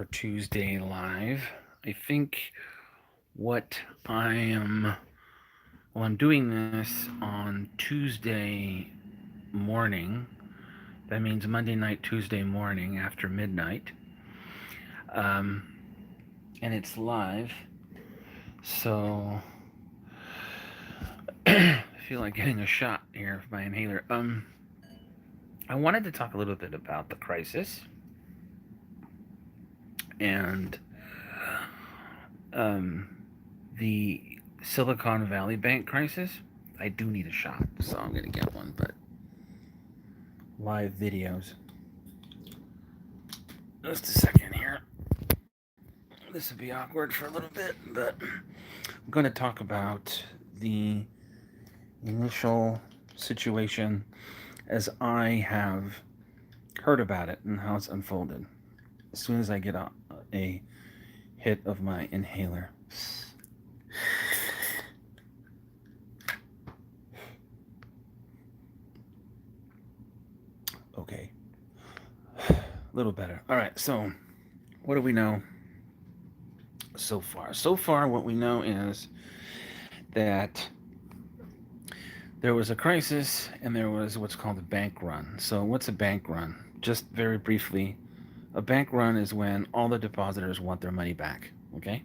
for Tuesday Live. I think what I am, well, I'm doing this on Tuesday morning. That means Monday night, Tuesday morning after midnight. Um, and it's live. So I feel like getting a shot here of my inhaler. I wanted to talk a little bit about the crisis and um, the Silicon Valley Bank crisis. I do need a shot, so I'm gonna get one. But live videos. Just a second here. This will be awkward for a little bit, but I'm going to talk about the initial situation as I have heard about it and how it's unfolded. As soon as I get a hit of my inhaler. Okay. A little better. All right, so what do we know so far? So far, what we know is that there was a crisis and there was what's called a bank run. So, what's a bank run? Just very briefly, a bank run is when all the depositors want their money back, okay?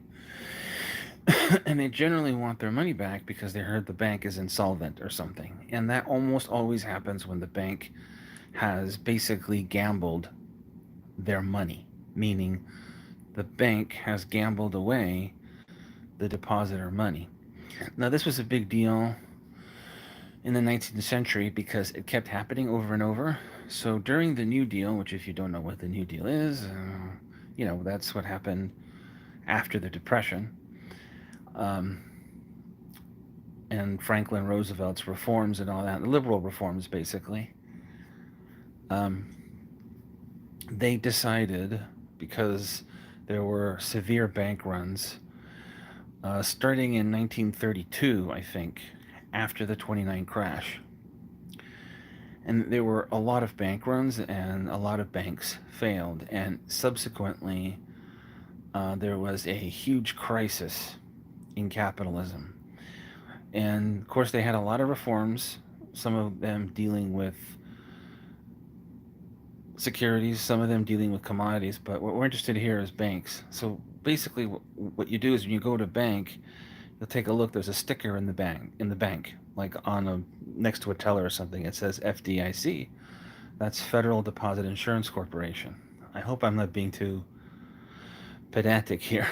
And they generally want their money back because they heard the bank is insolvent or something. And that almost always happens when the bank has basically gambled their money, meaning the bank has gambled away the depositor money. Now, this was a big deal in the 19th century because it kept happening over and over. So during the New Deal, which, if you don't know what the New Deal is, that's what happened after the Depression, um, and Franklin Roosevelt's reforms and all that, the liberal reforms basically. Um, they decided, because there were severe bank runs starting in 1932, I think, after the 29 crash. And there were a lot of bank runs and a lot of banks failed. And subsequently, there was a huge crisis in capitalism. And of course, they had a lot of reforms, some of them dealing with securities, some of them dealing with commodities. But what we're interested in here is banks. So basically, what you do is when you go to a bank, you'll take a look. There's a sticker in the bank, like on a next to a teller or something. It says FDIC. That's Federal Deposit Insurance Corporation. I hope I'm not being too pedantic here,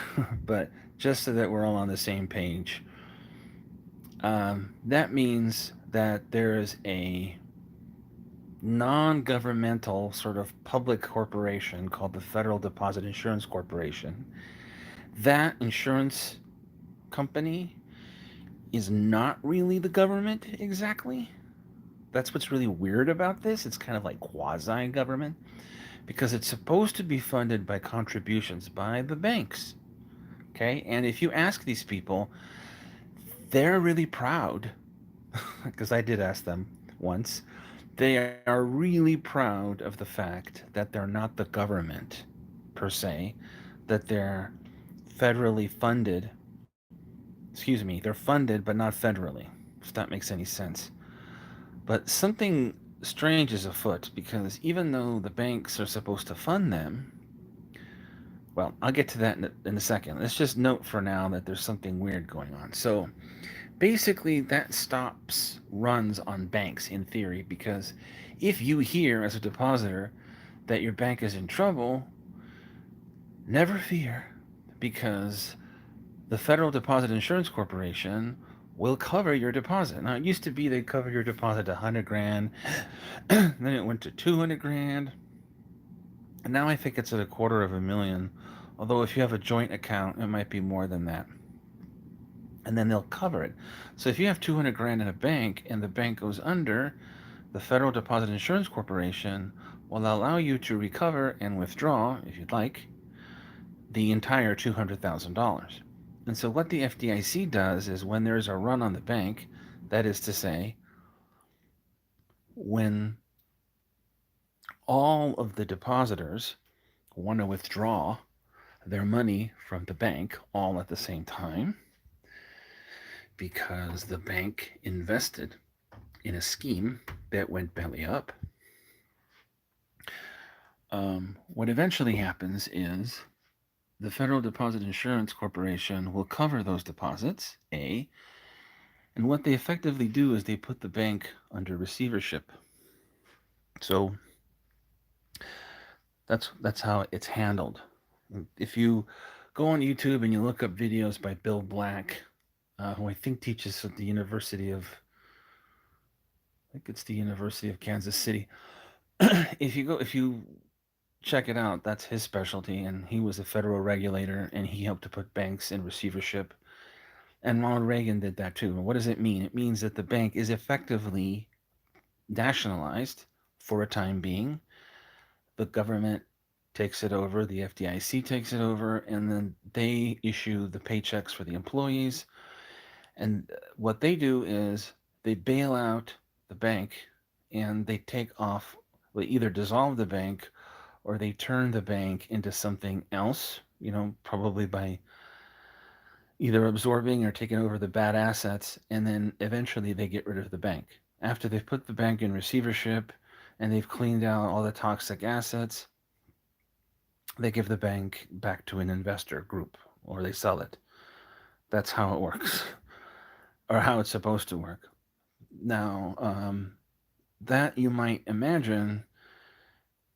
but just so that we're all on the same page. That means that there is a non governmental sort of public corporation called the Federal Deposit Insurance Corporation. That insurance company is not really the government exactly. That's what's really weird about this. It's kind of like quasi government because it's supposed to be funded by contributions by the banks. Okay? And if you ask these people, they're really proud, because I did ask them once, they are really proud of the fact that they're not the government per se, that they're federally funded. Excuse me, they're funded but not federally, if that makes any sense. But something strange is afoot because even though the banks are supposed to fund them, well, I'll get to that in a second. Let's just note for now that there's something weird going on. So basically, that stops runs on banks in theory because if you hear as a depositor that your bank is in trouble, never fear because the Federal Deposit Insurance Corporation will cover your deposit. Now, it used to be they'd cover your deposit 100 grand, then it went to 200 grand, and now I think it's at $250,000. Although if you have a joint account, it might be more than that. And then they'll cover it. So if you have 200 grand in a bank and the bank goes under, the Federal Deposit Insurance Corporation will allow you to recover and withdraw, if you'd like, the entire $200,000. And so what the FDIC does is when there's a run on the bank, that is to say, when all of the depositors want to withdraw, their money from the bank all at the same time because the bank invested in a scheme that went belly up. What eventually happens is the Federal Deposit Insurance Corporation will cover those deposits, A, and what they effectively do is they put the bank under receivership. So that's how it's handled. If you go on YouTube and you look up videos by Bill Black, who I think teaches at the University of, I think it's the University of Kansas City. If you check it out, that's his specialty, and he was a federal regulator, and he helped to put banks in receivership. And Ronald Reagan did that too. And what does it mean? It means that the bank is effectively nationalized for a time being. The government takes it over, the FDIC takes it over, and then they issue the paychecks for the employees. And what they do is they bail out the bank and they take off, they either dissolve the bank or they turn the bank into something else, probably by either absorbing or taking over the bad assets, and then eventually they get rid of the bank. After they've put the bank in receivership and they've cleaned out all the toxic assets, they give the bank back to an investor group or they sell it. That's how it works, or how it's supposed to work. Now, that you might imagine,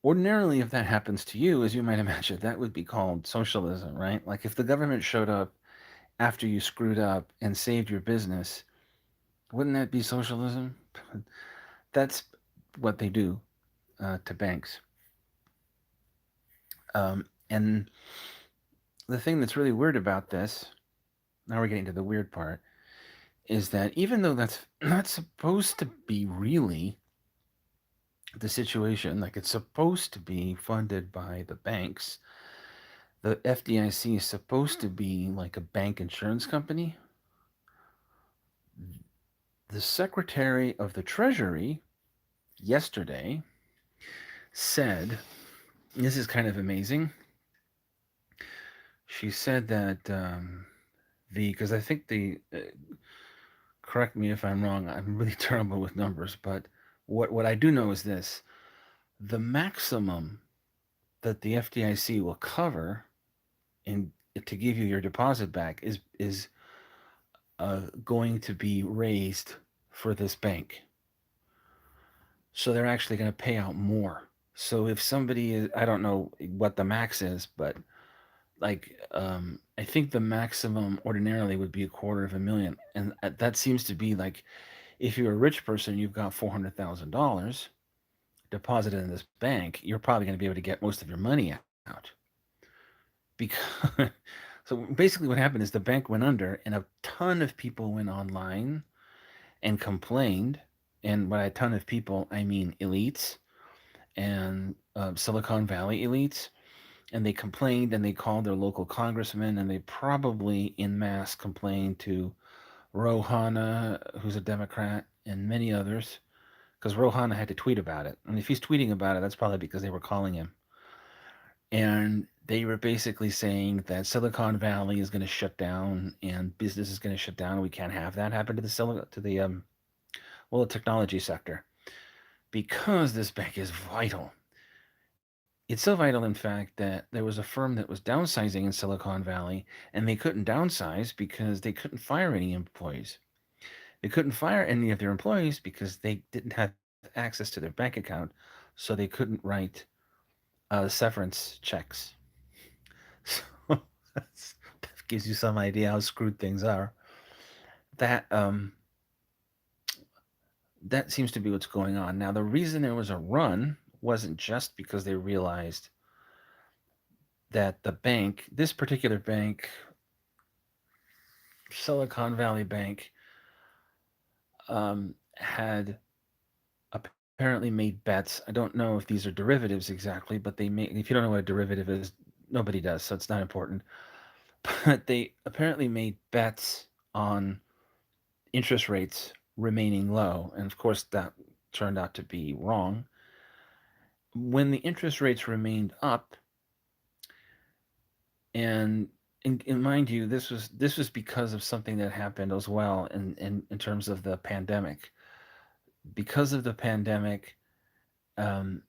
ordinarily, if that happens to you, as you might imagine, that would be called socialism, right? Like if the government showed up after you screwed up and saved your business, wouldn't that be socialism? That's what they do to banks. And the thing that's really weird about this, now we're getting to the weird part, is that even though that's not supposed to be really the situation, like it's supposed to be funded by the banks, the FDIC is supposed to be like a bank insurance company. The Secretary of the Treasury yesterday said, this is kind of amazing. She said that because I think correct me if I'm wrong, I'm really terrible with numbers, but what I do know is this: the maximum that the FDIC will cover and to give you your deposit back is going to be raised for this bank. So they're actually going to pay out more. So if somebody is, I don't know what the max is, but like I think the maximum ordinarily would be $250,000, and that seems to be like if you're a rich person, you've got $400,000 deposited in this bank, you're probably going to be able to get most of your money out because so basically what happened is the bank went under and a ton of people went online and complained. And by a ton of people, I mean elites and Silicon Valley elites. And they complained and they called their local congressman and they probably in mass complained to Rohana, who's a Democrat, and many others, because Rohana had to tweet about it. And if he's tweeting about it, that's probably because they were calling him. And they were basically saying that Silicon Valley is going to shut down and business is going to shut down. We can't have that happen to the technology sector because this bank is vital. It's so vital, in fact, that there was a firm that was downsizing in Silicon Valley, and they couldn't downsize because they couldn't fire any employees. They couldn't fire any of their employees because they didn't have access to their bank account, so they couldn't write severance checks. So that gives you some idea how screwed things are. That that seems to be what's going on. Now, the reason there was a run wasn't just because they realized that the bank, this particular bank, Silicon Valley Bank, had apparently made bets. I don't know if these are derivatives exactly, but they made, if you don't know what a derivative is, nobody does, so it's not important. But they apparently made bets on interest rates remaining low. And of course, that turned out to be wrong. When the interest rates remained up And and mind you, this was because of something that happened as well in terms of the pandemic. Because of the pandemic, um,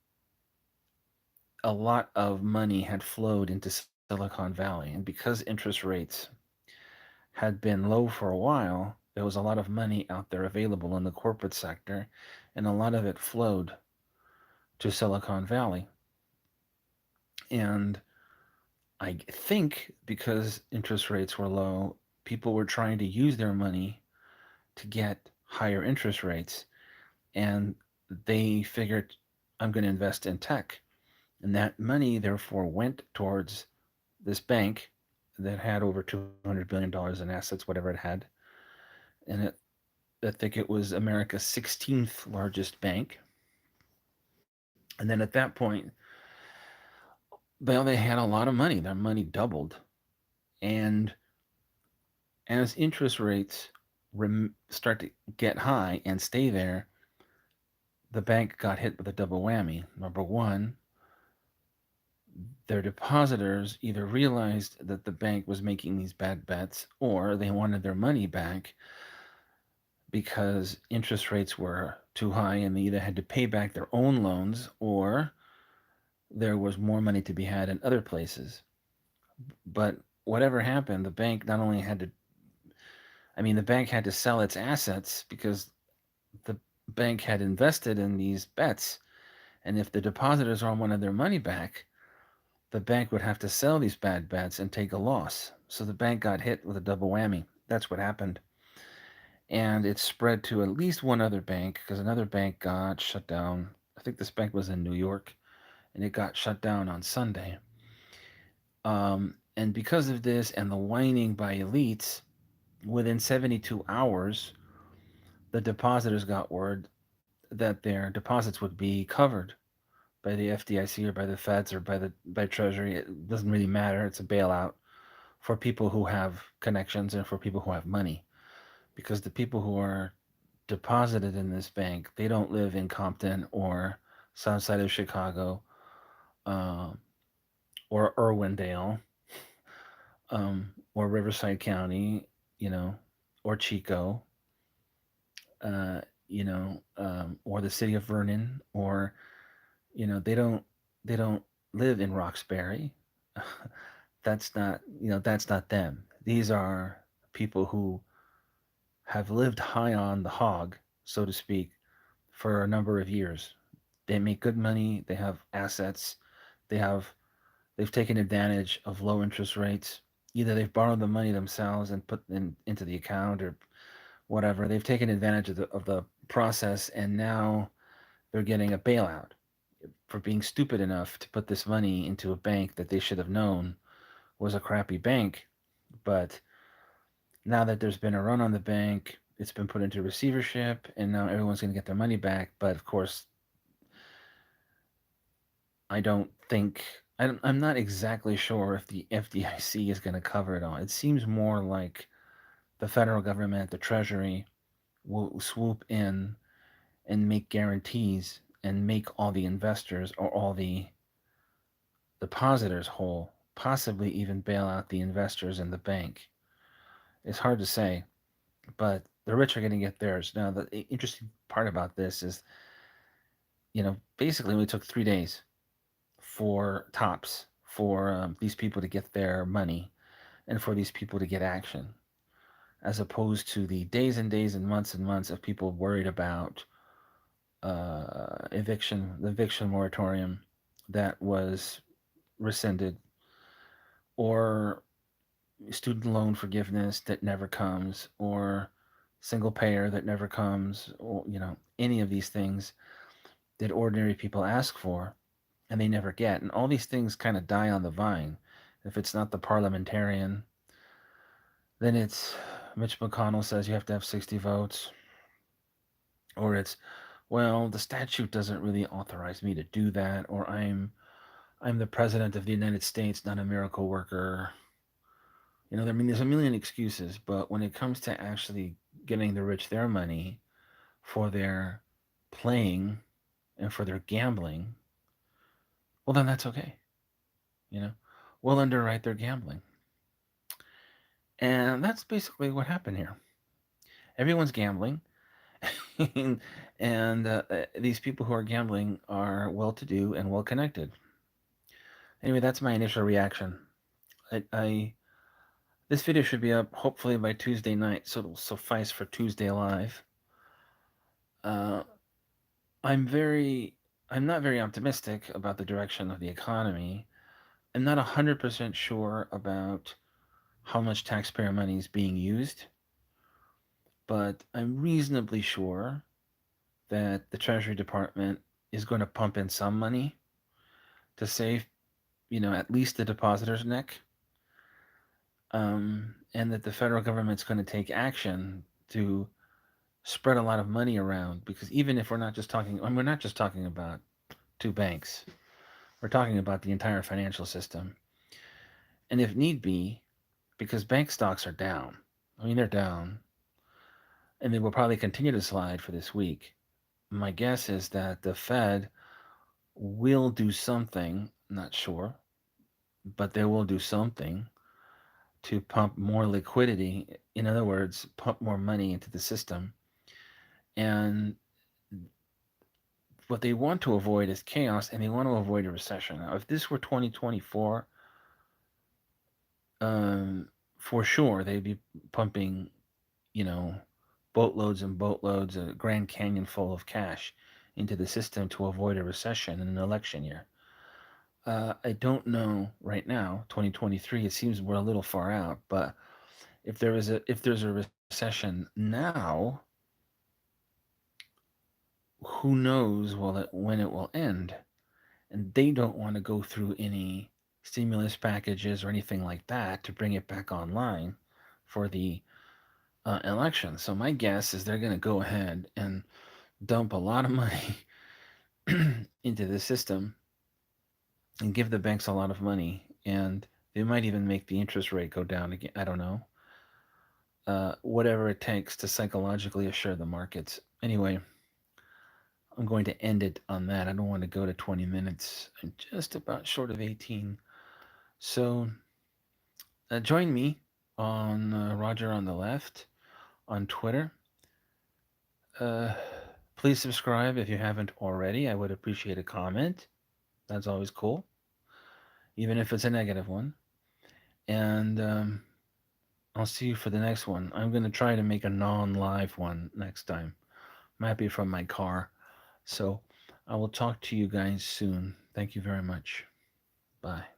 a lot of money had flowed into Silicon Valley, and because interest rates had been low for a while, there was a lot of money out there available in the corporate sector, and a lot of it flowed to Silicon Valley. And I think because interest rates were low, people were trying to use their money to get higher interest rates, and they figured, I'm going to invest in tech. And that money, therefore, went towards this bank that had over $200 billion in assets, whatever it had. And I think it was America's 16th largest bank. And then at that point, they had a lot of money. Their money doubled. And as interest rates start to get high and stay there, the bank got hit with a double whammy. Number one, their depositors either realized that the bank was making these bad bets or they wanted their money back because interest rates were too high and they either had to pay back their own loans or there was more money to be had in other places. But whatever happened, the bank not only had to, I mean, the bank had to sell its assets because the bank had invested in these bets. And if the depositors all wanted their money back, the bank would have to sell these bad bets and take a loss. So the bank got hit with a double whammy. That's what happened. And it spread to at least one other bank because another bank got shut down. I think this bank was in New York and it got shut down on Sunday. And because of this and the whining by elites, within 72 hours, the depositors got word that their deposits would be covered by the FDIC or by the feds or by Treasury. It doesn't really matter. It's a bailout for people who have connections and for people who have money. Because the people who are deposited in this bank, they don't live in Compton or south side of Chicago, uh, or Irwindale, or Riverside County, you know, or Chico, or the city of Vernon, or they don't live in Roxbury. That's not them. These are people who have lived high on the hog, so to speak, for a number of years. They make good money, they have assets, they have they've taken advantage of low interest rates. Either they've borrowed the money themselves and put into the account or whatever. They've taken advantage of the process and now they're getting a bailout for being stupid enough to put this money into a bank that they should have known was a crappy bank. But now that there's been a run on the bank, it's been put into receivership, and now everyone's going to get their money back. But of course, I don't think I'm not exactly sure if the FDIC is going to cover it all. It seems more like the federal government, the Treasury, will swoop in and make guarantees and make all the investors or all the depositors whole, possibly even bail out the investors in the bank. It's hard to say, but the rich are going to get theirs. Now, the interesting part about this is, basically, it only took 3 days for tops for these people to get their money and for these people to get action, as opposed to the days and days and months of people worried about the eviction moratorium that was rescinded, or student loan forgiveness that never comes, or single payer that never comes, or any of these things that ordinary people ask for and they never get. And all these things kind of die on the vine. If it's not the parliamentarian, then it's Mitch McConnell says you have to have 60 votes, or it's, well, the statute doesn't really authorize me to do that, or I'm the president of the United States, not a miracle worker. I mean, there's a million excuses, but when it comes to actually getting the rich their money for their playing and for their gambling, well, then that's okay. You know, will underwrite their gambling. And that's basically what happened here. Everyone's gambling, and these people who are gambling are well to do and well connected. Anyway, that's my initial reaction. I This video should be up hopefully by Tuesday night, so it'll suffice for Tuesday Live. Uh, I'm very, I'm not very optimistic about the direction of the economy. I'm not 100% sure about how much taxpayer money is being used, but I'm reasonably sure that the Treasury Department is going to pump in some money to save, at least the depositor's neck, and that the federal government's going to take action to spread a lot of money around. Because even if we're not just talking about two banks, we're talking about the entire financial system, and if need be, because bank stocks are down. I mean, they're down, and they will probably continue to slide for this week. My guess is that the Fed will do something, not sure, but they will do something to pump more liquidity. In other words, pump more money into the system. And what they want to avoid is chaos, and they want to avoid a recession. Now, if this were 2024, um, for sure they'd be pumping, you know, boatloads and boatloads, a Grand Canyon full of cash into the system to avoid a recession in an election year. I don't know right now, 2023. It seems we're a little far out, but if there's a recession now, who knows when it will end? And they don't want to go through any stimulus packages or anything like that to bring it back online for the election. So my guess is they're going to go ahead and dump a lot of money into the system and give the banks a lot of money, and they might even make the interest rate go down again. I don't know. Whatever it takes to psychologically assure the markets. Anyway, I'm going to end it on that. I don't want to go to 20 minutes. I'm just about short of 18. So join me on Roger on the Left on Twitter. Uh, Please subscribe if you haven't already. I would appreciate a comment. That's always cool, even if it's a negative one. And I'll see you for the next one. I'm going to try to make a non live one next time. Might be from my car. So I will talk to you guys soon. Thank you very much. Bye.